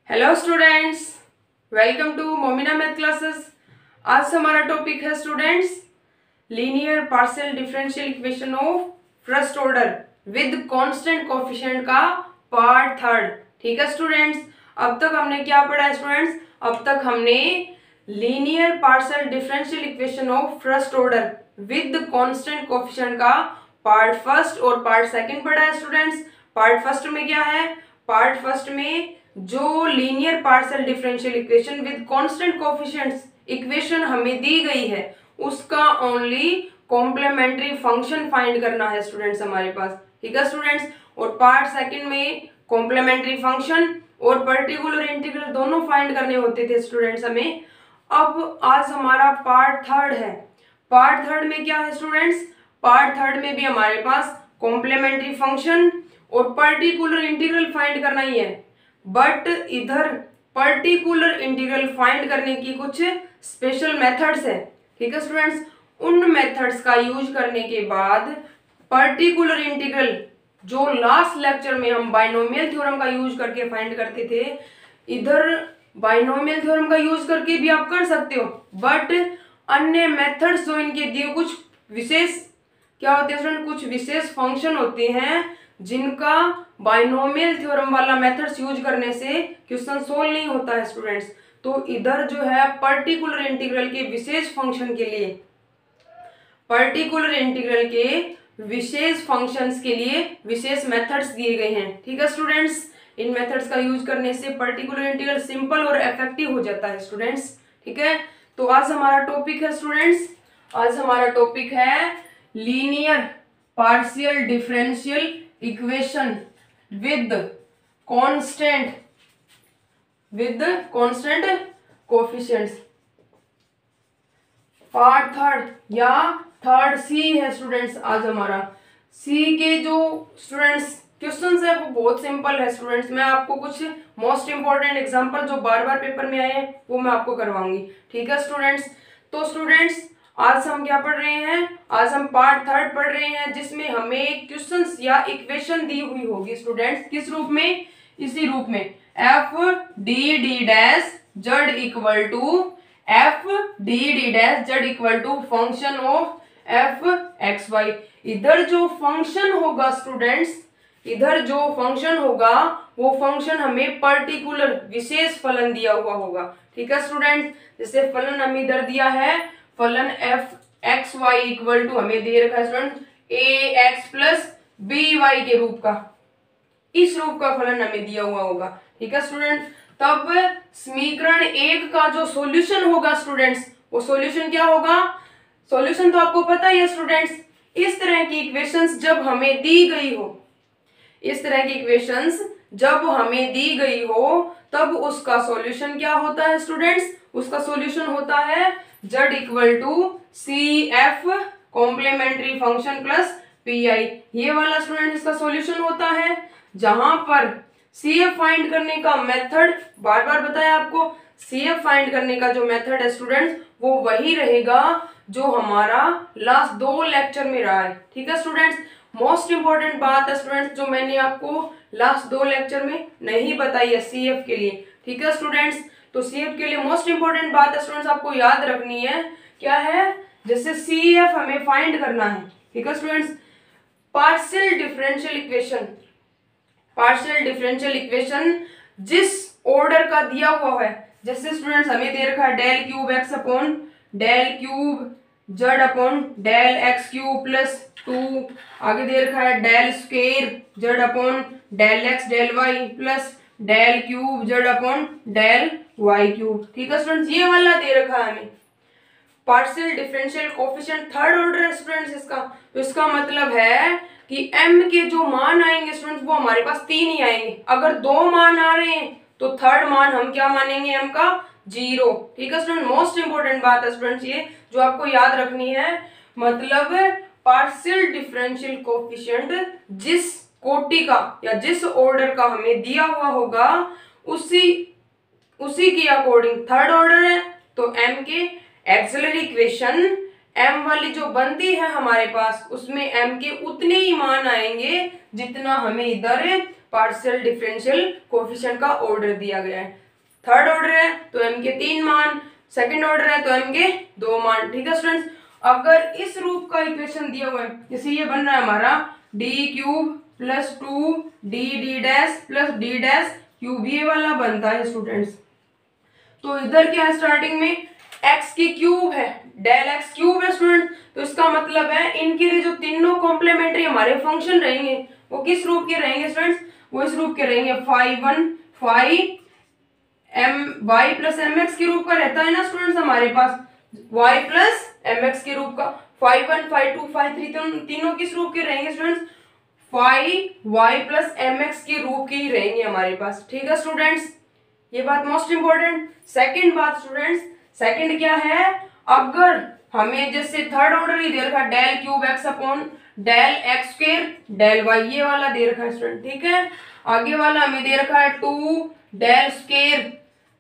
Hello students, welcome to Momina math classes. आज हमारा topic है students linear partial differential equation of first order with constant coefficient का part third. ठीक है students, अब तक हमने क्या पढ़ा है स्टूडेंट्स? अब तक हमने linear partial differential equation of first order with constant coefficient का पार्ट फर्स्ट और पार्ट सेकंड पढ़ा है स्टूडेंट्स। पार्ट फर्स्ट में क्या है? पार्ट फर्स्ट में जो linear partial differential equation with constant coefficients equation हमें दी गई है उसका ओनली कॉम्प्लीमेंट्री फंक्शन फाइंड करना है स्टूडेंट्स हमारे पास। ठीक है स्टूडेंट्स, और पार्ट सेकंड में कॉम्प्लीमेंट्री फंक्शन और पर्टिकुलर इंटीग्रल दोनों फाइंड करने होते थे स्टूडेंट्स हमें। अब आज हमारा पार्ट थर्ड है। पार्ट थर्ड में क्या है स्टूडेंट्स? पार्ट थर्ड में भी हमारे पास कॉम्प्लीमेंट्री फंक्शन और पर्टिकुलर इंटीग्रल फाइंड करना ही है, बट इधर पर्टिकुलर इंटीग्रल फाइंड करने की कुछ स्पेशल मेथड्स है। ठीक है स्टूडेंट्स, उन मेथड्स का यूज करने के बाद पर्टिकुलर इंटीग्रल जो लास्ट लेक्चर में हम बाइनोमियल थ्योरम का यूज करके फाइंड करते थे, इधर बाइनोमियल थ्योरम का यूज करके भी आप कर सकते हो, बट अन्य मेथड्स जो इनके दिए कुछ विशेष क्या होते हैं स्टूडेंट, कुछ विशेष फंक्शन होते हैं जिनका बाइनोमियल थ्योरम वाला मेथड्स यूज करने से क्वेश्चन सोल्व नहीं होता है स्टूडेंट्स। तो इधर जो है पर्टिकुलर इंटीग्रल के विशेष फंक्शन के लिए, पर्टिकुलर इंटीग्रल के विशेष फंक्शंस के लिए विशेष मेथड्स दिए गए हैं। ठीक है स्टूडेंट्स, इन मेथड्स का यूज करने से पर्टिकुलर इंटीग्रल सिंपल और इफेक्टिव हो जाता है स्टूडेंट्स। ठीक है, तो आज हमारा टॉपिक है स्टूडेंट्स, आज हमारा टॉपिक है linear partial differential equation with constant coefficients. Part third या थर्ड सी है स्टूडेंट्स। आज हमारा सी के जो स्टूडेंट्स क्वेश्चंस है वो बहुत सिंपल है स्टूडेंट्स। मैं आपको कुछ मोस्ट इंपॉर्टेंट एग्जांपल जो बार बार पेपर में आए हैं वो मैं आपको करवाऊंगी। ठीक है स्टूडेंट्स, तो स्टूडेंट्स आज हम क्या पढ़ रहे हैं? आज हम पार्ट थर्ड पढ़ रहे हैं जिसमें हमें क्वेश्चंस या इक्वेशन दी हुई होगी स्टूडेंट्स। किस रूप में? इसी रूप में F D D dash Z equal to F D D dash Z equal to function of F x Y. इधर जो फंक्शन होगा स्टूडेंट्स, इधर जो फंक्शन होगा वो फंक्शन हमें पर्टिकुलर विशेष फलन दिया हुआ होगा। ठीक है स्टूडेंट्स, जैसे फलन हमें इधर दिया है, फलन F x Y equal to हमें दे रखा है student A X plus B Y के रूप का, इस रूप का फलन हमें दिया हुआ होगा। ठीक है स्टूडेंट, तब समीकरण एक का जो सॉल्यूशन होगा स्टूडेंट्स, वो सॉल्यूशन क्या होगा? सॉल्यूशन तो आपको पता ही है स्टूडेंट्स, इस तरह की इक्वेशंस जब हमें दी गई हो, इस तरह की इक्वेशंस जब हमें दी गई हो तब उसका सॉल्यूशन क्या होता है स्टूडेंट्स? उसका सॉल्यूशन होता है z equal to C F complementary function plus P I. ये वाला स्टूडेंट इसका सॉल्यूशन होता है, जहां पर सी एफ फाइंड करने का मेथड बार बार बताया आपको, सी एफ फाइंड करने का जो मेथड है स्टूडेंट्स वो वही रहेगा जो हमारा लास्ट दो लेक्चर में रहा है। ठीक है स्टूडेंट्स, मोस्ट इंपॉर्टेंट बात है स्टूडेंट्स जो मैंने आपको लास्ट दो लेक्चर में नहीं बताई है सी एफ के लिए। ठीक है स्टूडेंट्स, तो सी एफ के लिए मोस्ट इंपॉर्टेंट बात है स्टूडेंट्स आपको याद रखनी है, क्या है? जैसे सी एफ हमें फाइंड करना है। ठीक है students, partial differential equation, partial differential equation जिस ऑर्डर का दिया हुआ है, जैसे स्टूडेंट्स हमें दे रखा है del cube x upon del cube Z upon del X cube plus 2, आगे दे रखा है del square Z upon del x del Y plus del cube Z upon del Y cube. ठीक है स्टूडेंट्स, ये वाला दे रखा है हमें partial differential coefficient third order है स्टूडेंट्स इसका। तो इसका मतलब है कि m के जो मान आएंगे स्टूडेंट्स वो हमारे पास 3 ही आएंगे। अगर 2 मान आ रहे हैं तो थर्ड मान हम क्या मानेंगे? m का 0। ठीक है स्टूडेंट, मोस्ट इंपॉर्टेंट बात है स्टूडेंट्स ये जो आपको याद रखनी है। मतलब पार्शियल डिफरेंशियल कोएफिशिएंट जिस कोटि का या जिस ऑर्डर का हमें दिया हुआ होगा उसी के अकॉर्डिंग थर्ड ऑर्डर है तो m के एक्सिलरी इक्वेशन m वाली जो बनती है हमारे पास उसमें m के उतने ही मान आएंगे जितना हमें इधर पार्शियल डिफरेंशियल कोफिशिएंट का ऑर्डर दिया गया है। थर्ड ऑर्डर है तो m के 3 मान, सेकंड ऑर्डर है तो m के 2 मान। ठीक है स्टूडेंट्स, अगर इस रूप का इक्वेशन दिया हुआ है, जैसे ये बन रहा है हमारा d cube plus 2 d dash plus d dash cube, ये वाला बनता है स्टूडेंट्स। तो इधर क्या है स्टार्टिंग में x की क्यूब है, डेल x क्यूब है स्टूडेंट, तो इसका मतलब है इनके लिए जो तीनों कॉम्प्लीमेंट्री हमारे फंक्शन रहेंगे वो किस रूप के रहेंगे स्टूडेंट्स, वो इस रूप के रहेंगे phi 1 phi M Y plus M X के रूप का रहता है ना स्टूडेंट्स हमारे पास, y प्लस एम एक्स के रूप का। फाई 1 फाई 2 फाई 3 तीनों किस रूप के रहेंगे students, phi Y plus M X के रूप के ही रहेंगे हमारे पास। ठीक है स्टूडेंट्स, ये बात मोस्ट इंपॉर्टेंट। सेकंड बात स्टूडेंट्स, सेकंड क्या है, अगर हमें जैसे थर्ड ऑर्डर ही दे रखा है del cube x upon del x square del y, ये वाला दे रखा है स्टूडेंट। ठीक है, आगे वाला हमें दे रखा है 2 del square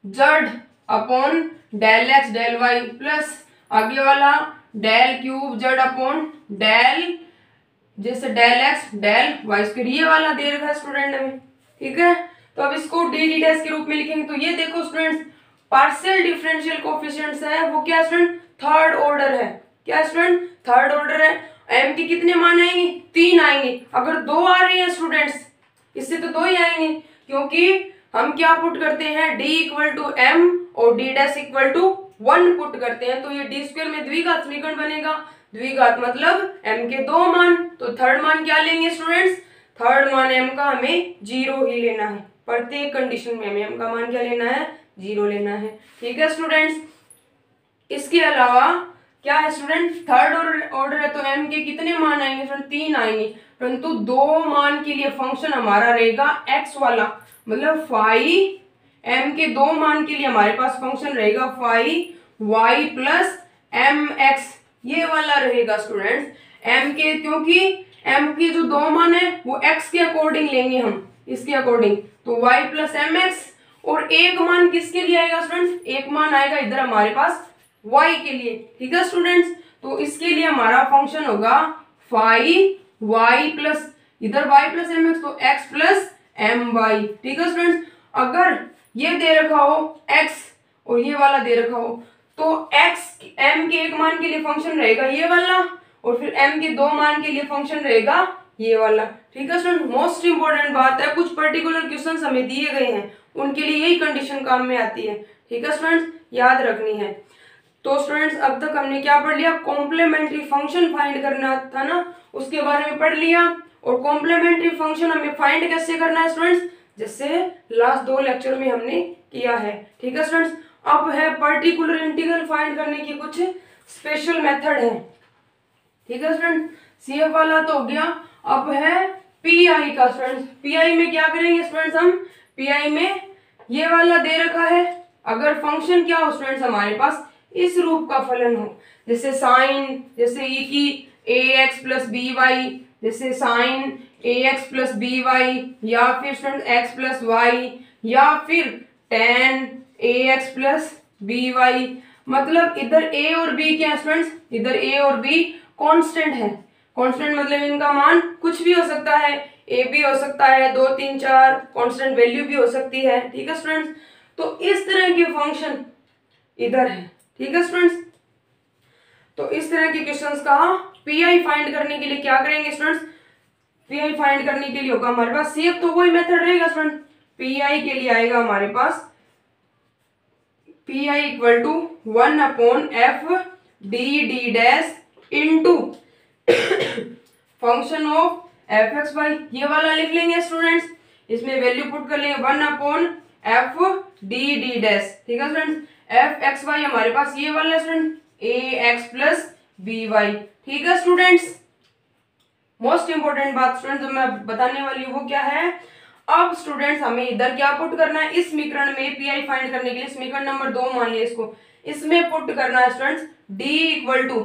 Z upon del x del Y plus आगे वाला del cube Z upon del जैसे del x del Y square, ये वाला दे रखा है स्टूडेंट हमें। ठीक है, तो अब इसको डी डैश के रूप में लिखेंगे। तो ये देखो स्टूडेंट्स, पार्शियल डिफरेंशियल कोफिशिएंट्स है वो क्या स्टूडेंट, थर्ड ऑर्डर है। क्या स्टूडेंट, थर्ड ऑर्डर है। m के कितने मान आएंगे, 3 आएंगे। अगर 2 आ रही है स्टूडेंट्स, इससे तो 2 ही आएंगे, क्योंकि हम क्या पुट करते हैं, d इक्वल टू m और d dash equal to 1 put करते हैं। तो ये d स्क्वायर में द्विघात समीकरण बनेगा, द्विघात मतलब m के 2 मान। तो थर्ड मान क्या लेंगे स्टूडेंट्स, थर्ड मान m का हमें 0 ही लेना है। प्रत्येक कंडीशन में हमें m का मान क्या लेना है, 0 लेना है। ठीक है स्टूडेंट्स, इसके अलावा क्या है स्टूडेंट, थर्ड ऑर्डर है तो m के कितने मान आएंगे स्टूडेंट, 3 आएंगे, परंतु 2 मान के लिए फंक्शन हमारा रहेगा x वाला, मतलब फाई m के 2 मान के लिए हमारे पास फंक्शन रहेगा phi y plus M x, ये वाला रहेगा स्टूडेंट्स। m के, क्योंकि m के जो 2 मान है वो x के अकॉर्डिंग लेंगे हम, इसके अकॉर्डिंग, तो y प्लस एम एक्स, और एक मान किसके लिए आएगा स्टूडेंट्स, एक मान आएगा इधर हमारे पास y के लिए। ठीक है स्टूडेंट्स, तो इसके लिए हमारा फंक्शन होगा फाई y प्लस इधर y प्लस एम एक्स, तो x प्लस एम वाई। ठीक है स्टूडेंट्स, अगर ये दे रखा हो x और ये वाला दे रखा हो, तो x m के एक मान के लिए फंक्शन रहेगा ये वाला, और फिर m के 2 मान के लिए फंक्शन रहेगा ये वाला। ठीक है स्टूडेंट, मोस्ट इंपॉर्टेंट बात है, कुछ पर्टिकुलर क्वेश्चंस हमें दिए गए हैं उनके लिए यही कंडीशन काम में आती है। ठीक है स्टूडेंट्स, याद रखनी है। तो स्टूडेंट्स, अब तक हमने क्या पढ़ लिया, कॉम्प्लीमेंट्री फंक्शन फाइंड करना था ना, उसके बारे में पढ़ लिया। और कॉम्प्लीमेंट्री फंक्शन हमें फाइंड कैसे करना है स्टूडेंट्स, जैसे लास्ट 2 लेक्चर में हमने किया है। ठीक है स्टूडेंट्स, अब है पर्टिकुलर इंटीग्रल फाइंड करने की कुछ स्पेशल मेथड है। ठीक है स्टूडेंट, सीएफ वाला तो हो गया, अब है पीआई का। स्टूडेंट्स, पीआई में क्या करेंगे स्टूडेंट्स, हम पीआई में ये वाला दे रखा है, अगर फंक्शन क्या हो स्टूडेंट्स हमारे पास इस रूप का फलन हो, जैसे साइन, जैसे ई की ए एक्स प्लस बी वाई, जैसे साइन ए एक्स प्लस बी वाई, या फिर स्टूडेंट एक्स प्लस वाई, या फिर टेन ए एक्स प्लस बी वाई। मतलब इधर ए और बी क्या है स्टूडेंट्स, इधर ए और बी कांस्टेंट है। कांस्टेंट मतलब इनका मान कुछ भी हो सकता है, ए भी हो सकता है, 2 3 4 कांस्टेंट वैल्यू भी हो सकती है। ठीक है स्टूडेंट्स, तो इस तरह के फंक्शन इधर है। ठीक है स्टूडेंट्स, तो इस तरह के क्वेश्चंस का पीआई फाइंड करने के लिए क्या करेंगे स्टूडेंट्स, पीआई फाइंड करने के लिए होगा हमारे पास सीएफ, तो वही मेथड रहेगा स्टूडेंट। पीआई के लिए आएगा हमारे पास PI equal to 1 upon F D dash into function of F x Y, ये वाला लिख लेंगे स्टूडेंट्स, इसमें वैल्यू पुट कर लेंगे 1 अपॉन एफ डी डैश। ठीक है स्टूडेंट्स, एफ एक्स वाई हमारे पास ये वाला student A X plus B y. ठीक है स्टूडेंट्स, मोस्ट इंपोर्टेंट बात स्टूडेंट्स जो मैं बताने वाली हूँ वो क्या है, अब स्टूडेंट्स हमें इधर क्या पुट करना है, इस समीकरण में पीआई फाइंड करने के लिए समीकरण नंबर 2 मान लिया इसको, इसमें पुट करना है students d equal to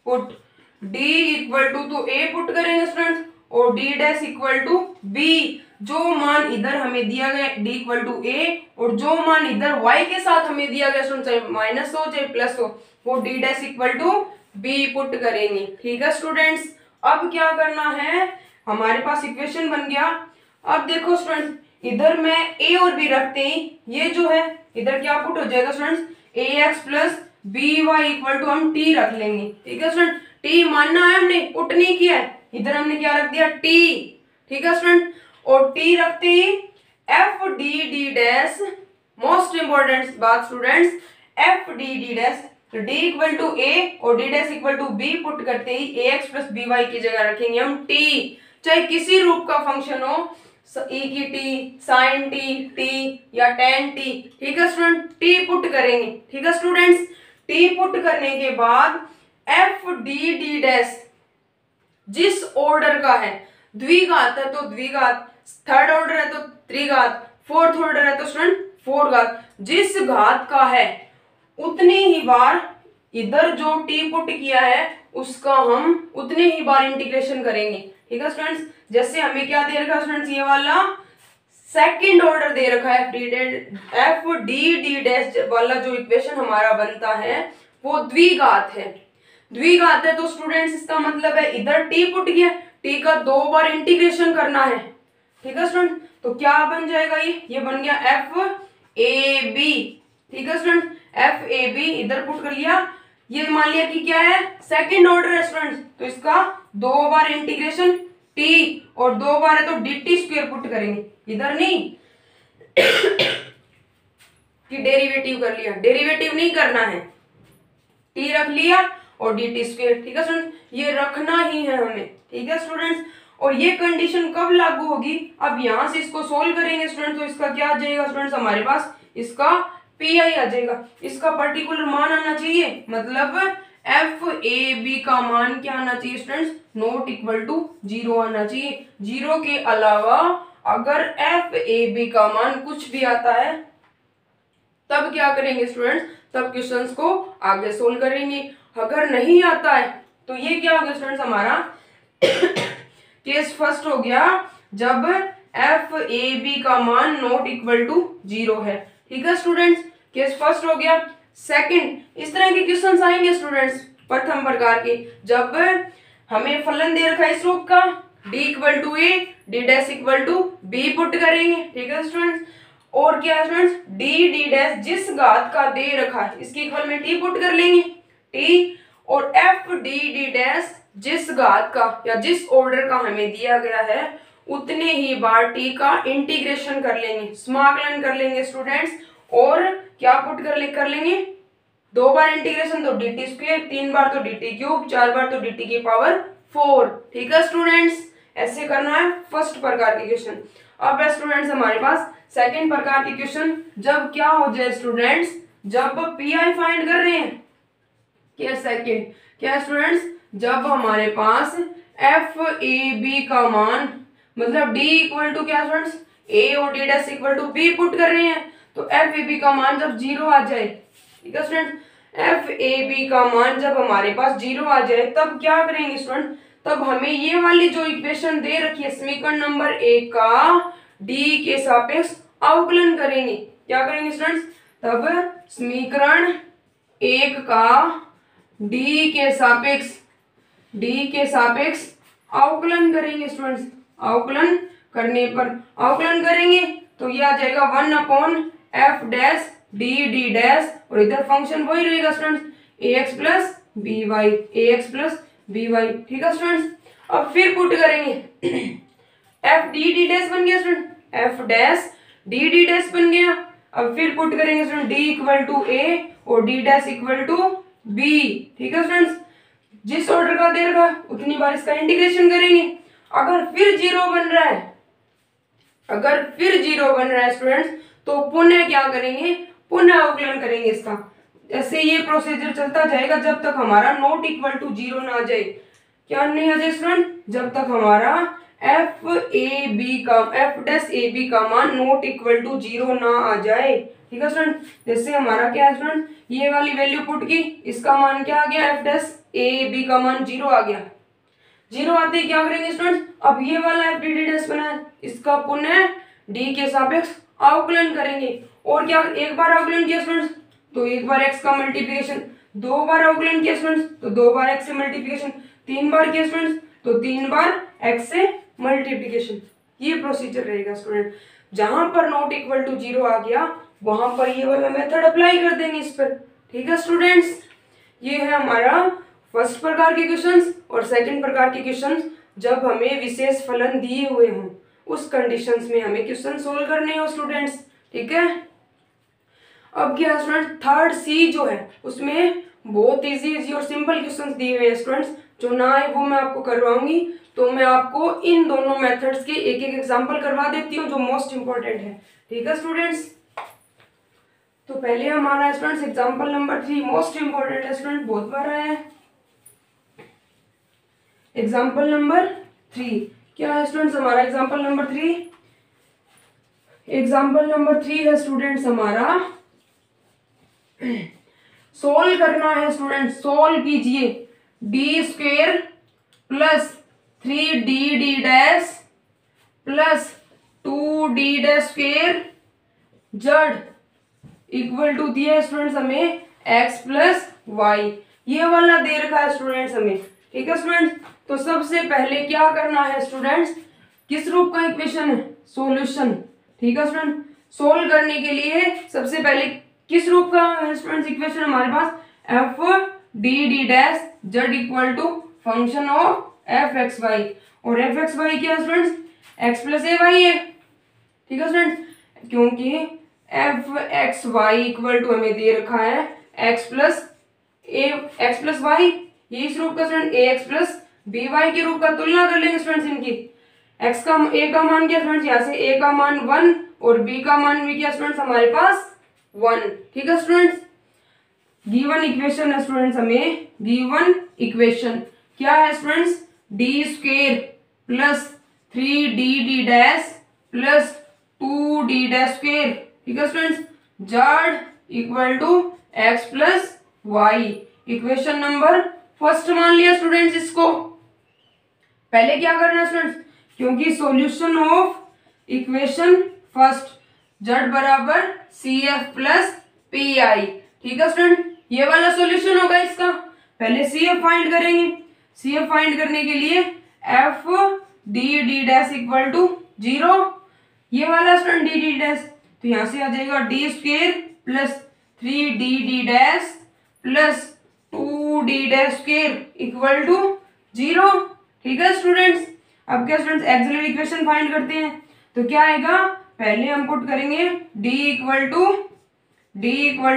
put d equal to, तो ए पुट करेंगे स्टूडेंट्स और d dash equal to b, जो मान इधर हमें दिया गया डी इक्वल टू ए, और जो मान इधर y के साथ हमें दिया गया स्टूडेंट, चाहे माइनस हो चाहे प्लस हो, वो d dash equal to b put करेंगे। ठीक है स्टूडेंट्स, अब क्या करना है, हमारे पास इक्वेशन बन गया, अब देखो स्टूडेंट्स, इधर मैं a और b रखते ही ये जो है इधर क्या पुट हो जाएगा students, ax plus B y equal to हम t रख लेंगे। ठीक है स्टूडेंट, t मानना है हमने, पुट नहीं किया है, इधर हमने क्या रख दिया t। ठीक है स्टूडेंट, और t रखते ही F D D dash, most important बात students, F D D dash, तो d इक्वल टू a और d dash equal to b put करते ही ax प्लस बी वाई की जगह रखेंगे हम t, चाहे किसी रूप का फंक्शन हो, e की t, साइन t, t या टेन t। ठीक है स्टूडेंट, t पुट करेंगे। ठीक है स्टूडेंट्स, t पुट करने के बाद एफ डी डी डैश जिस ऑर्डर का है, द्विघात है तो द्विघात, थर्ड ऑर्डर है तो त्रिघात, फोर्थ ऑर्डर है तो स्टूडेंट फोर घात, जिस घात का है उतनी ही बार इधर जो t पुट किया है उसका हम उतने ही बार इंटीग्रेशन करेंगे। ठीक है स्टूडेंट्स, जैसे हमें क्या दे रखा है स्टूडेंट्स, ये वाला सेकंड ऑर्डर दे रखा है, एफ डी डी डैश वाला जो इक्वेशन हमारा बनता है वो द्विघात है। द्विघात है तो स्टूडेंट्स इसका मतलब है इधर t पुट किया, t का दो बार इंटीग्रेशन करना है। ठीक है स्टूडेंट, तो क्या बन जाएगा, ये बन गया एफ ए बी। ठीक है स्टूडेंट, एफ ए बी इधर पुट कर लिया, ये मान लिया कि क्या है, सेकंड ऑर्डर है स्टूडेंट्स, तो इसका दो बार इंटीग्रेशन t और दो बार है तो dt स्क्वायर पुट करेंगे, इधर नहीं कि डेरिवेटिव कर लिया, डेरिवेटिव नहीं करना है, t रख लिया और dt स्क्वायर। ठीक है स्टूडेंट, ये रखना ही है हमें। ठीक है स्टूडेंट्स, और ये कंडीशन कब लागू होगी, अब यहां से इसको सोल्व करेंगे स्टूडेंट, तो इसका क्या आ जाएगा स्टूडेंट्स, हमारे पास इसका पी आई आ जाएगा, इसका पर्टिकुलर मान आना चाहिए, मतलब एफ ए बी का मान क्या आना चाहिए स्टूडेंट्स, नॉट इक्वल टू 0 आना चाहिए। 0 के अलावा अगर एफ ए बी का मान कुछ भी आता है तब क्या करेंगे स्टूडेंट्स, तब क्वेश्चंस को आगे सोल्व करेंगे। अगर नहीं आता है तो ये क्या हो गया स्टूडेंट्स, हमारा केस फर्स्ट हो गया जब एफ ए बी का मान नॉट इक्वल टू 0 है। ठीक है स्टूडेंट्स, केस फर्स्ट हो गया। सेकंड, इस तरह के क्वेश्चंस आएंगे स्टूडेंट्स प्रथम प्रकार के, जब हमें फलन दे रखा है इस रूप का, d equal to a, d dash equal to b put करेंगे। ठीक है स्टूडेंट्स, और क्या है स्टूडेंट्स, डी डी डैश जिस घात का दे रखा है इसकी इक्वल में t पुट कर लेंगे, t, और एफ डी डी डैश जिस घात का या जिस ऑर्डर का हमें दिया गया है उतने ही बार t का इंटीग्रेशन कर लेंगे, समाकलन कर लेंगे स्टूडेंट्स, और क्या पुट कर लेंगे, दो बार इंटीग्रेशन तो dt स्क्वायर, तीन बार तो dt क्यूब, चार बार तो dt की पावर 4। ठीक है स्टूडेंट्स, ऐसे करना है फर्स्ट प्रकार के क्वेश्चन। अब है स्टूडेंट्स हमारे पास सेकंड प्रकार के क्वेश्चन, जब क्या हो जाए स्टूडेंट्स, जब पी आई फाइंड कर रहे हैं, क्या सेकंड, क्या स्टूडेंट्स, जब हमारे पास एफ ए बी का मान, मतलब d इक्वल टू क्या स्टूडेंट्स, a और d dash equal to b put कर रहे हैं, तो एफ ए बी का मान जब 0 आ जाए, ठीक है स्टूडेंट, एफ ए बी का मान जब हमारे पास 0 आ जाए तब क्या करेंगे स्टूडेंट, तब हमें ये वाली जो इक्वेशन दे रखी है समीकरण नंबर 1 का d के सापेक्ष अवकलन करेंगे। क्या करेंगे स्टूडेंट्स, तब समीकरण 1 का d के सापेक्ष अवकलन करेंगे स्टूडेंट्स। अवकलन करने पर अवकलन करेंगे तो ये आ जाएगा 1/f dash d D dash, और इधर फंक्शन वही रहेगा students, ax plus B y, ax plus B y. ठीक है स्टूडेंट्स, अब फिर पुट करेंगे f डी डी डैश बन गया student, f dash d D dash बन गया। अब फिर पुट करेंगे student d equal to a और d dash equal to b। ठीक है स्टूडेंट्स, जिस ऑर्डर का दे रखा उतनी बार इसका इंटीग्रेशन करेंगे। अगर फिर 0 बन रहा है, अगर फिर 0 बन रहा है स्टूडेंट्स, तो पुनः क्या करेंगे, पुनः अवकलन करेंगे इसका। ऐसे ये प्रोसीजर चलता जाएगा जब तक हमारा नॉट इक्वल टू 0 ना आ जाए। क्या नहीं आ जाए स्टूडेंट, जब तक हमारा एफ ए बी का, एफ डैश ए बी का मान नॉट इक्वल टू 0 ना आ जाए। ठीक है स्टूडेंट, जैसे हमारा क्या है स्टूडेंट, ये वाली वैल्यू पुट की, इसका मान क्या आ गया, एफ डैश ए बी का मान 0 आ गया। 0 आते ही क्या करेंगे स्टूडेंट, अब ये वाला एफ डी डी डैश बना है, इसका पुनः डी के सापेक्ष अवकलन करेंगे। और क्या, एक बार अवकलन किया स्टूडेंट्स तो एक बार x का मल्टीप्लिकेशन, दो बार अवकलन किया स्टूडेंट्स तो दो बार x से मल्टीप्लिकेशन, तीन बार किया स्टूडेंट्स तो तीन बार x से मल्टीप्लिकेशन। ये प्रोसीजर रहेगा स्टूडेंट। जहां पर नॉट इक्वल टू 0 आ गया वहां पर ये वाला मेथड अप्लाई कर देंगे इस पर। ठीक है स्टूडेंट्स, ये है हमारा फर्स्ट प्रकार के क्वेश्चंस। और सेकंड प्रकार के क्वेश्चंस जब हमें विशेष फलन दिए हुए हों उस कंडीशंस में हमें क्वेश्चन सोल्व करने हो स्टूडेंट्स। ठीक है, अब क्या है स्टूडेंट, थर्ड सी जो है उसमें बहुत इजी और सिंपल क्वेश्चंस दिए हुए हैं स्टूडेंट्स। जो ना है वो मैं आपको करवाऊंगी, तो मैं आपको इन दोनों मेथड्स के एक एक एग्जांपल करवा देती हूँ जो मोस्ट इंपॉर्टेंट है। ठीक है स्टूडेंट्स, तो पहले हमारा students example number 3 most important है स्टूडेंट, बहुत बार आया है। एग्जांपल नंबर 3 क्या है स्टूडेंट्स हमारा एग्जांपल नंबर 3? एग्जांपल नंबर 3 है स्टूडेंट्स हमारा, सोल्व करना है स्टूडेंट। सोल्व कीजिए d square plus 3dd dash plus 2d dash square z equal to दिया है स्टूडेंट्स हमें x प्लस वाई। ये वाला दे रखा है स्टूडेंट्स हमें। ठीक है स्टूडेंट्स, तो सबसे पहले क्या करना है स्टूडेंट्स, किस रूप का इक्वेशन है, सॉल्यूशन। ठीक है स्टूडेंट, सोल्व करने के लिए सबसे पहले किस रूप का है स्टूडेंट्स इक्वेशन हमारे पास, F D D dash Z equal to function of F x Y. और एफ एक्स वाई क्या है students, X plus A Y है। ठीक है स्टूडेंट्स, क्योंकि F x Y equal to हमें दे रखा है एक्स प्लस वाई, ये इस रूप का student A X plus B Y के रूप का तुलना कर लेंगे स्टूडेंट्स इनकी। एक्स का ए का मान क्या स्टूडेंट्स, यहाँ से ए का मान 1 और बी का मान भी क्या स्टूडेंट्स हमारे पास 1। ठीक है स्टूडेंट्स, गिवन इक्वेशन है स्टूडेंट्स, हमें गिवन इक्वेशन क्या है students, d square plus 3dd dash plus 2d dash square. ठीक है students, z equal to x plus y. Equation number first मान लिया स्टूडेंट्स इसको। पहले क्या करना है स्टूडेंट्स, क्योंकि solution of equation first Z बराबर C F plus P I. ठीक है स्टूडेंट, ये वाला सॉल्यूशन होगा इसका। पहले सी एफ फाइंड करेंगे। सी एफ फाइंड करने के लिए f D D dash equal to 0, ये वाला स्टूडेंट डी डी डैश, तो यहां से आ जाएगा d square plus 3dd dash plus 2d dash square equal to 0। ठीक है स्टूडेंट्स, अब क्या स्टूडेंट्स एक्सिलरी इक्वेशन फाइंड करते हैं। तो क्या आएगा, पहले हम पुट करेंगे d इक्वल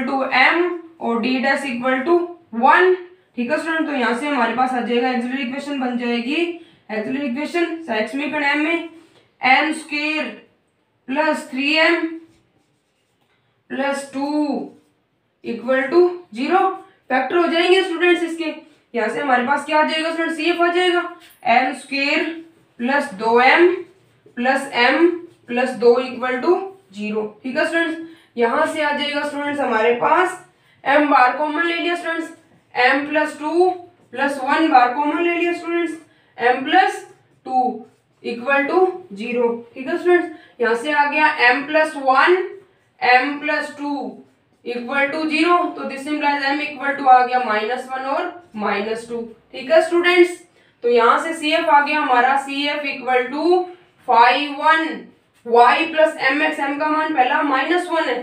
टू m और d डैश इक्वल टू 1। ठीक है स्टूडेंट, तो यहाँ से हमारे पास आ जाएगा एक्सिलरी इक्वेशन बन जाएगी, एक्सिलरी इक्वेशन x में कण m में m square plus 3m plus 2 equal to 0। Factor हो जाएंगे स्टूडेंट्स इसके, यहाँ से हमारे पास क्या आ जाएगा स्टूडेंट, सी एफ आ जाएगा m square plus 2m plus m plus 2 equal to 0। ठीक है स्टूडेंट्स, यहाँ से आ जाएगा स्टूडेंट्स हमारे पास m बार कॉमन ले लिया स्टूडेंट्स, m प्लस 2 प्लस 1 बार कॉमन ले लिया students, m plus 2 equal to 0। ठीक है स्टूडेंट्स, यहाँ से आ गया m plus 1 m plus 2 equal to 0, तो this implies m equal to आ गया -1 और -2। ठीक है स्टूडेंट्स, तो यहाँ से सी एफ आ गया हमारा, c f equal to 5 y plus M x, m का मान पहला -1 है,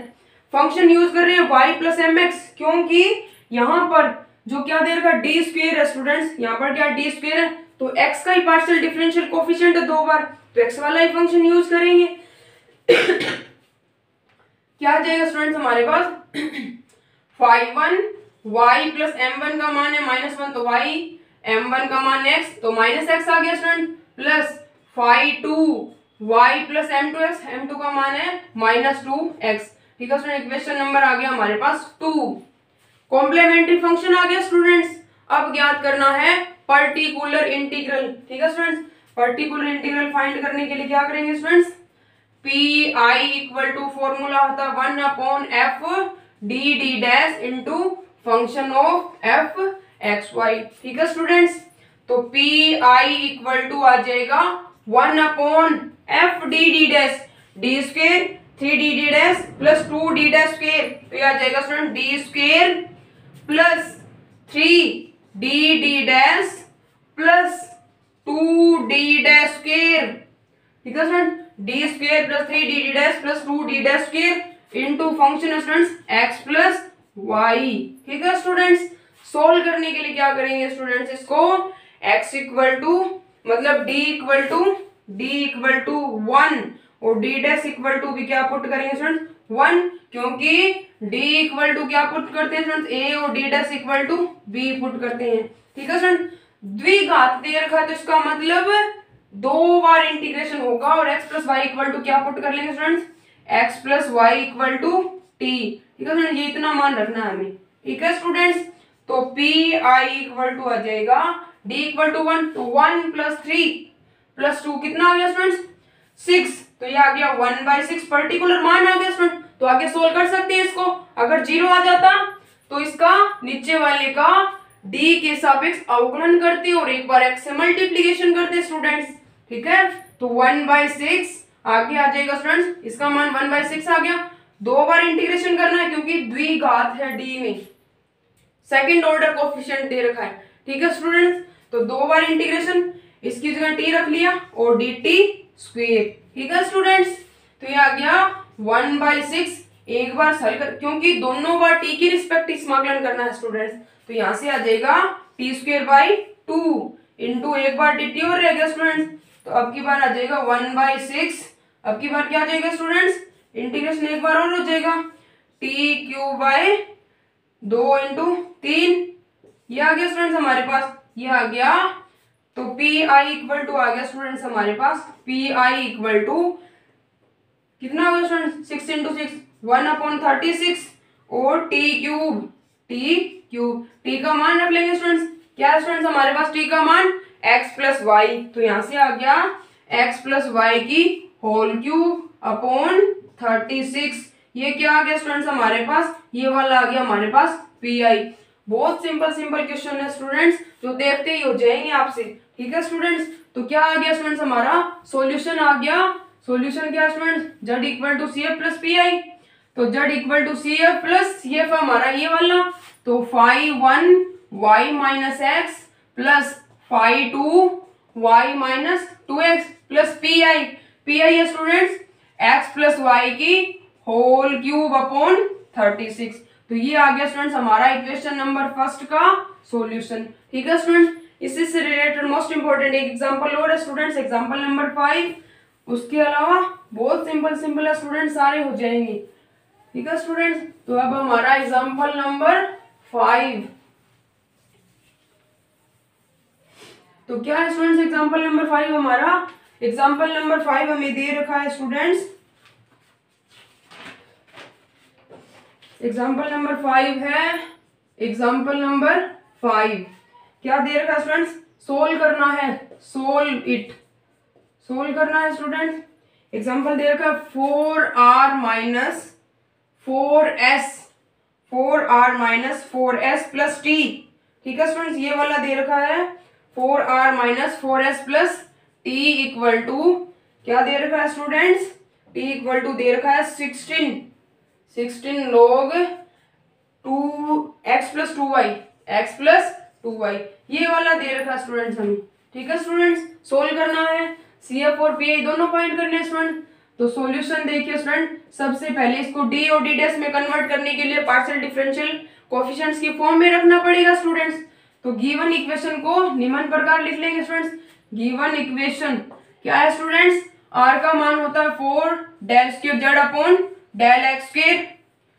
फंक्शन यूज कर रहे हैं y प्लस एम एक्स, क्योंकि यहाँ पर जो क्या दे रखा डी स्क्वायर है स्टूडेंट्स, यहाँ पर क्या डी स्क्वायर है, तो x का ही पार्शियल डिफरेंशियल कोफिशिएंट है 2 बार, तो x वाला ही फंक्शन यूज करेंगे। क्या आ जाएगा स्टूडेंट्स हमारे पास 5 y प्लस m1 का मान है -1, तो y, m1 का मान x, तो -x आ गया student, plus 5 y plus m2x, m2 का मान है -2x। ठीक है स्टूडेंट, इक्वेशन नंबर आ गया हमारे पास 2। कॉम्प्लीमेंट्री फंक्शन आ गया स्टूडेंट्स। अब ज्ञात करना है पर्टिकुलर इंटीग्रल। ठीक है स्टूडेंट्स, पर्टिकुलर इंटीग्रल फाइंड करने के लिए क्या करेंगे students, p i equal to formula होता है 1/f d D dash into function of F x y. ठीक है स्टूडेंट्स, तो पी आई इक्वल टू आ जाएगा 1/f d D dash, d square 3dd dash plus 2d dash square, तो यह आ जाएगा student d square plus 3dd dash plus 2d dash square ठीक है student, d square plus 3dd dash plus 2d dash square into function students x plus y. ठीक है students, solve करने के लिए क्या करेंगे स्टूडेंट्स, इसको x इक्वल टू मतलब d इक्वल टू 1 और d डैश इक्वल टू भी क्या पुट करेंगे स्टूडेंट्स 1, क्योंकि d इक्वल टू क्या पुट करते हैं स्टूडेंट्स a और d dash equal to b put करते हैं। ठीक है स्टूडेंट, द्विघात दे रखा है तो इसका मतलब 2 बार इंटीग्रेशन होगा और x plus y equal to क्या पुट कर लेंगे students x plus y equal to t। ठीक है स्टूडेंट, ये इतना मान रखना है हमें। ठीक है स्टूडेंट्स, तो पी आई इक्वल टू आ जाएगा d इक्वल टू 1, तो 1 प्लस 3 प्लस 2 कितना आ गया स्टूडेंट्स 6, तो ये आ गया 1/6 पर्टिकुलर मान आ गया स्टूडेंट। तो आगे सोल्व कर सकते हैं इसको, अगर 0 आ जाता तो इसका नीचे वाले का d के सापेक्ष अवकलन करते और एक बार x से मल्टीप्लीकेशन करते स्टूडेंट्स। ठीक है, तो 1/6 आगे आ जाएगा स्टूडेंट्स, इसका मान 1/6 आ गया। 2 बार इंटीग्रेशन करना है क्योंकि द्विघात है d में, सेकंड ऑर्डर कोएफिशिएंट दे रखा है। ठीक है स्टूडेंट्स, तो 2 बार इंटीग्रेशन, इसकी जगह t रख लिया और dt स्क्वायर। ठीक है स्टूडेंट्स, तो ये आ गया 1/6, एक बार सॉल्व कर क्योंकि दोनों बार t की रिस्पेक्ट समाकलन करना है स्टूडेंट्स, तो यहां से आ जाएगा t स्क्वायर बाई 2 इंटू एक बार dt और रह गया स्टूडेंट्स, तो अब की बार आ जाएगा 1/6, अब की बार क्या आ जाएगा स्टूडेंट्स इंटीग्रेशन एक बार और हो जाएगा t क्यूब बाई 2 इंटू 3, ये आ गया स्टूडेंट्स हमारे पास, ये आ गया। तो पी आई इक्वल टू आ गया स्टूडेंट्स हमारे पास, पी आई इक्वल टू कितना होगा स्टूडेंट्स 6 इंटू 6 1/36 और टी क्यूब टी का मान रख लेंगे स्टूडेंट्स, क्या है स्टूडेंट्स हमारे पास टी का मान x प्लस वाई, तो यहां से आ गया x प्लस वाई की होल क्यूब अपॉन 36, ये क्या आ गया स्टूडेंट्स हमारे पास, ये वाला आ गया हमारे पास पी आई। बहुत सिंपल क्वेश्चन है स्टूडेंट्स, जो देखते ही हो जाएंगे आपसे। ठीक है स्टूडेंट्स, तो क्या आ गया स्टूडेंट्स हमारा सॉल्यूशन आ गया, सॉल्यूशन क्या students z equal to C F plus P i, तो z equal to C F plus c f हमारा ये वाला, तो phi 1 y minus x plus phi 2 y minus 2x plus P i है students x plus y की whole cube upon 36, तो ये आ गया स्टूडेंट्स हमारा इक्वेशन नंबर फर्स्ट का सॉल्यूशन। ठीक है स्टूडेंट्स, इसी से रिलेटेड मोस्ट इंपोर्टेंट एक एग्जांपल और है स्टूडेंट्स, एग्जांपल नंबर 5, उसके अलावा बहुत सिंपल है स्टूडेंट्स, सारे हो जाएंगे। ठीक है स्टूडेंट्स, तो अब हमारा एग्जांपल नंबर 5, तो क्या है स्टूडेंट्स एग्जांपल नंबर 5 हमारा, एग्जांपल नंबर 5 हमें दे रखा है स्टूडेंट्स, एग्जाम्पल नंबर 5 है, एग्जाम्पल नंबर 5 क्या दे रखा है स्टूडेंट्स, सोल्व करना है, सोल्व करना है स्टूडेंट्स। एग्जाम्पल दे रखा है 4r minus 4s plus t। ठीक है स्टूडेंट्स, ये वाला दे रखा है 4r minus 4s plus t equal to क्या दे रखा है स्टूडेंट्स, t इक्वल टू दे रखा है 16 log 2x प्लस 2y, ये वाला दे रखा है स्टूडेंट्स हमें। ठीक है स्टूडेंट्स, सोल्व करना है, सी एफ और पी आई दोनों फाइंड करने हैं स्टूडेंट। तो सॉल्यूशन देखिए स्टूडेंट, सबसे पहले इसको d और d डैश में कन्वर्ट करने के लिए पार्शियल डिफरेंशियल कोएफिशिएंट्स की फॉर्म में रखना पड़ेगा स्टूडेंट्स। तो गिवन इक्वेशन को निम्न प्रकार लिख लेंगे स्टूडेंट्स, गिवन इक्वेशन क्या है स्टूडेंट्स, r का मान होता है 4 del square Z upon del x square.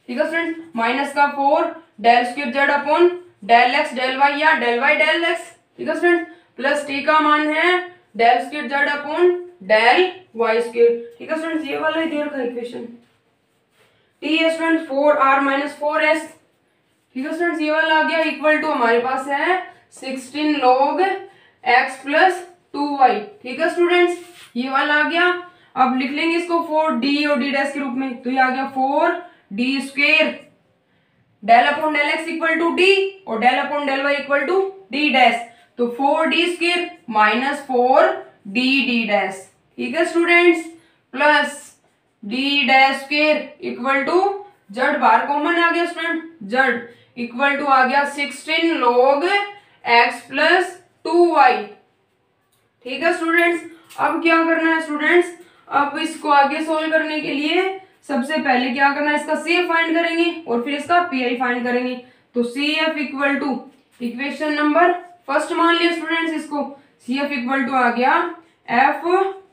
ठीक है स्टूडेंट्स, माइनस का 4 del square Z upon del x del y या डेल वाई डेल एक्स। ठीक है स्टूडेंट्स, प्लस टी का मान है del square Z upon del Y square. ठीक है स्टूडेंट्स, ये वाला ही दे रखा है इक्वेशन, टी है स्टूडेंट्स 4r माइनस 4s। ठीक है स्टूडेंट्स, ये वाला आ गया इक्वल टू हमारे पास है 16 log x प्लस 2y। ठीक है स्टूडेंट्स, ये वाला आ गया। अब लिख लेंगे इसको 4d और d डैश के रूप में, तो ये आ गया 4d square del upon del x equal to d और del upon del y equal to d dash, तो 4d square minus 4d dash. ठीक है students, plus d dash square equal to z bar common आ गया student, z equal to आ गया 16 log x plus 2y। ठीक है students, अब क्या करना है स्टूडेंट्स, अब इसको आगे सोल्व करने के लिए सबसे पहले क्या करना है, इसका CF फाइंड करेंगे और फिर इसका PI फाइंड करेंगे। तो CF equal to equation number first मान लिया स्टूडेंट्स, इसको CF इक्वल टू आ गया F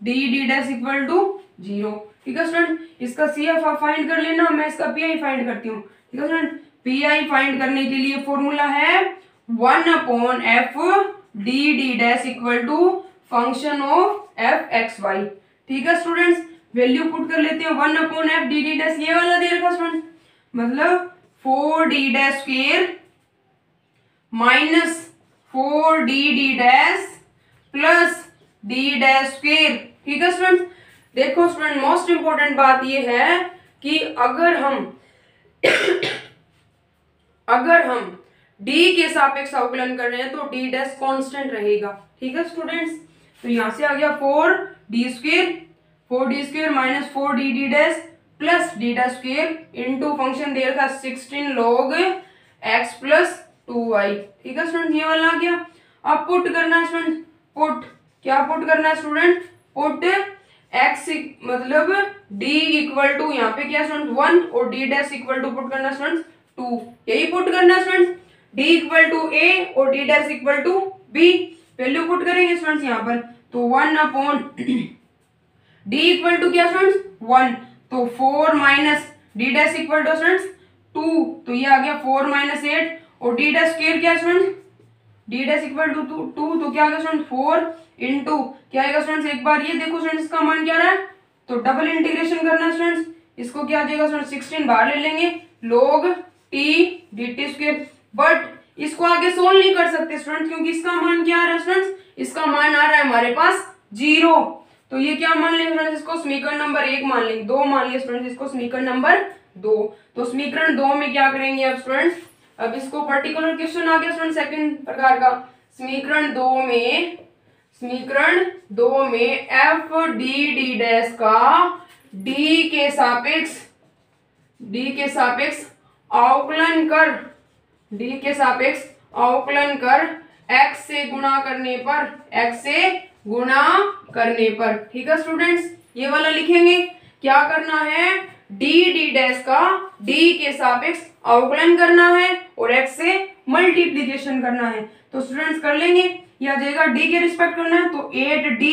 D dash equal to 0। ठीक है स्टूडेंट, इसका CF आप फाइंड कर लेना, मैं इसका PI फाइंड करती हूँ। ठीक है स्टूडेंट, PI फाइंड करने के लिए फॉर्मूला है 1/F D dash equal to function of f(x,y)। ठीक है स्टूडेंट्स, वैल्यू पुट कर लेते हैं 1/F D डैश, ये वाला दे रखा स्टूडेंट, मतलब 4D dash square minus 4D dash plus D dash square. ठीक है स्टूडेंट्स, देखो स्टूडेंट मोस्ट इंपॉर्टेंट बात ये है कि अगर हम D के सापेक्ष अवकलन कर रहे हैं तो D डैश कांस्टेंट रहेगा। ठीक है स्टूडेंट्स, तो यहां से आ गया 4D square minus 4D dash plus D dash square into function दे रखा 16 log x प्लस 2y। ठीक है स्टूडेंट, ये वाला आ गया। अब पुट करना है स्टूडेंट, क्या पुट करना है स्टूडेंट, पुट x मतलब D इक्वल टू यहाँ पे क्या स्टूडेंट 1 और D dash equal to put करना स्टूडेंट 2, यही पुट करना student. D equal to A और D dash equal to B, value put करेंगे स्टूडेंट्स यहाँ पर, तो 1/D इक्वल टू क्या स्टूडेंट्स 1, तो 4 minus D dash equal to students 2, तो ये आ गया 4 माइनस 8 और D डैश स्क्वायर क्या students D dash equal to 2, तो क्या आ गया स्टूडेंट 4 इंटू क्या आएगा स्टूडेंट्स, एक बार ये देखो स्टूडेंट्स इसका मान क्या रहा है, तो डबल इंटीग्रेशन करना है स्टूडेंट्स, इसको क्या आ जाएगा स्टूडेंट्स 16 बाहर ले लेंगे log t dt square. But इसको आगे सोल्व नहीं कर सकते स्टूडेंट्स, क्योंकि इसका मान क्या आ रहा है स्टूडेंट्स, इसका मान आ रहा है हमारे पास 0। तो ये क्या मान लेंगे स्टूडेंट्स, इसको समीकरण नंबर 1 मान लेंगे, 2 मान लिया स्टूडेंट्स, इसको समीकरण नंबर 2। तो समीकरण 2 में क्या करेंगे अब स्टूडेंट्स, अब इसको पर्टिकुलर क्वेश्चन आ गया स्टूडेंट सेकंड प्रकार का। समीकरण 2 में f d डैश का d के सापेक्ष अवकलन कर x से गुणा करने पर। ठीक है स्टूडेंट्स, ये वाला लिखेंगे, क्या करना है, d डैश का d के सापेक्ष अवकलन करना है और x से मल्टीप्लीकेशन करना है। तो स्टूडेंट्स कर लेंगे, ये आ जाएगा d के रिस्पेक्ट करना है, तो 8d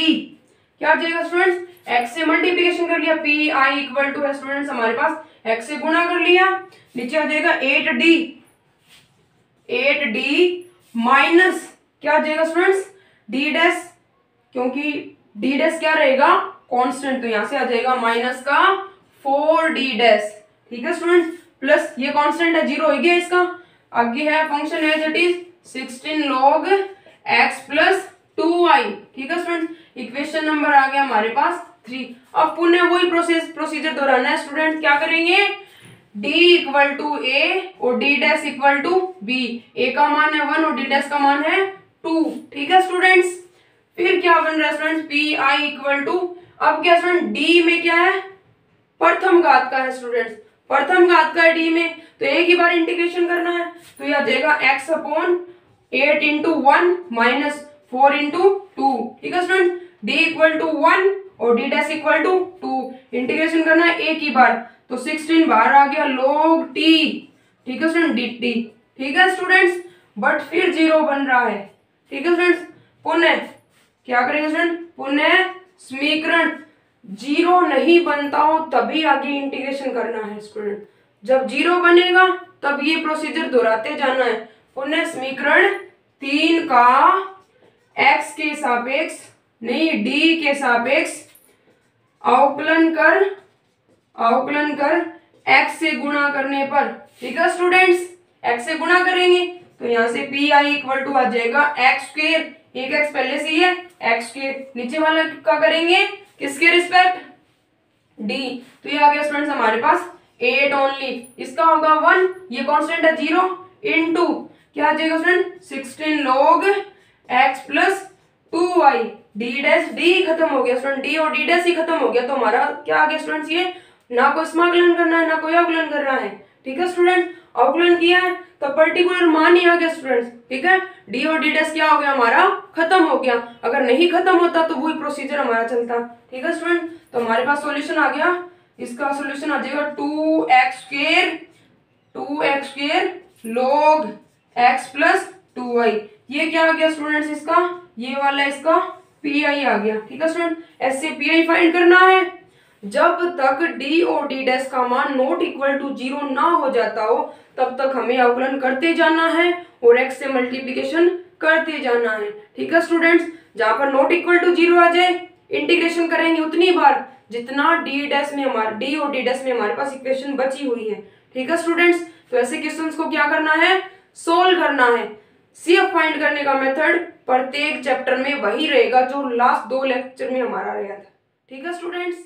क्या आ जाएगा स्टूडेंट्स, x से मल्टीप्लीकेशन कर लिया, pi इक्वल टू है स्टूडेंट्स हमारे पास x से गुणा कर लिया, नीचे आ जाएगा 8d माइनस क्या आ जाएगा स्टूडेंट्स d डैश, क्योंकि d डैश क्या रहेगा कांस्टेंट, तो यहां से आ जाएगा माइनस का 4d डैश। ठीक है स्टूडेंट्स, प्लस ये कांस्टेंट है 0 हो गया, इसका आगे है function as it is 16 log x plus 2y। ठीक है स्टूडेंट्स, इक्वेशन नंबर आ गया हमारे पास 3। अब पुनः वही प्रोसीजर दोहराना है स्टूडेंट, क्या करेंगे, d इक्वल टू a और d dash equal to b, a का मान है 1 और d डैश का मान है 2। ठीक है स्टूडेंट्स, फिर क्या बन रहा है स्टूडेंट्स, pi इक्वल टू, अब क्या स्टूडेंट d में क्या है, प्रथम घात का है स्टूडेंट्स, प्रथम घात का है d में, तो एक ही बार इंटीग्रेशन करना है, तो यह आ जाएगा x/8 इंटू 1 माइनस 4 इंटू 2। ठीक है स्टूडेंट, d इक्वल टू 1 और d dash equal to 2, integration करना है एक ही बार, तो 16 बाहर आ गया log t। ठीक है स्टूडेंट dt। ठीक है स्टूडेंट्स, बट फिर 0 बन रहा है। ठीक है स्टूडेंट्स, पुनः क्या करेंगे स्टूडेंट, पुनः समीकरण 0 नहीं बनता हो तभी आगे इंटीग्रेशन करना है स्टूडेंट, जब 0 बनेगा तब ये प्रोसीजर दोहराते जाना है। पुनः समीकरण 3 का x के सापेक्ष नहीं d के सापेक्ष अवकलन कर x से गुणा करने पर। ठीक है स्टूडेंट्स, x से गुणा करेंगे तो यहाँ से pi इक्वल टू आ जाएगा x स्क्वायर, एक x पहले से ही है x स्क्वायर, नीचे वाला का करेंगे किसके रिस्पेक्ट d, तो ये आ गया स्टूडेंट्स हमारे पास 8 ओनली, इसका होगा 1, ये कांस्टेंट है 0 इनटू क्या आ जाएगा student 16 log x plus 2y, d dash d खत्म हो गया स्टूडेंट, d और d डैश ही खत्म हो गया, तो हमारा क्या आ गया स्टूडेंट्स, ये ना कोई समाकलन करना है ना कोई अवकलन करना है, ठीक है स्टूडेंट, अवकलन किया है तो पर्टिकुलर मान ही आ गया स्टूडेंट्स, ठीक है। डी और डी डैश क्या हो गया हमारा, खत्म हो गया। अगर नहीं खत्म होता तो वही प्रोसीजर हमारा चलता, ठीक है स्टूडेंट। तो हमारे पास सॉल्यूशन आ गया, इसका सॉल्यूशन आ जाएगा 2x square log x plus 2y। ये क्या आ गया स्टूडेंट्स, इसका ये वाला इसका पीआई आ गया, ठीक है स्टूडेंट। ऐसे पीआई फाइंड करना है जब तक डी और डी डैश का मान नॉट इक्वल टू 0 ना हो जाता हो, तब तक हमें अवकलन करते जाना है और x से मल्टीप्लिकेशन करते जाना है, ठीक है स्टूडेंट्स। जहां पर नॉट इक्वल टू 0 आ जाए इंटीग्रेशन करेंगे उतनी बार जितना डी डैश में हमारे डी और डी डैश में हमारे पास इक्वेशन बची हुई है, ठीक है स्टूडेंट्स। तो ऐसे क्वेश्चंस को क्या करना है, सोल्व करना है। सीएफ फाइंड करने का मेथड प्रत्येक चैप्टर में वही रहेगा जो लास्ट 2 लेक्चर में हमारा रहा था, ठीक है स्टूडेंट्स।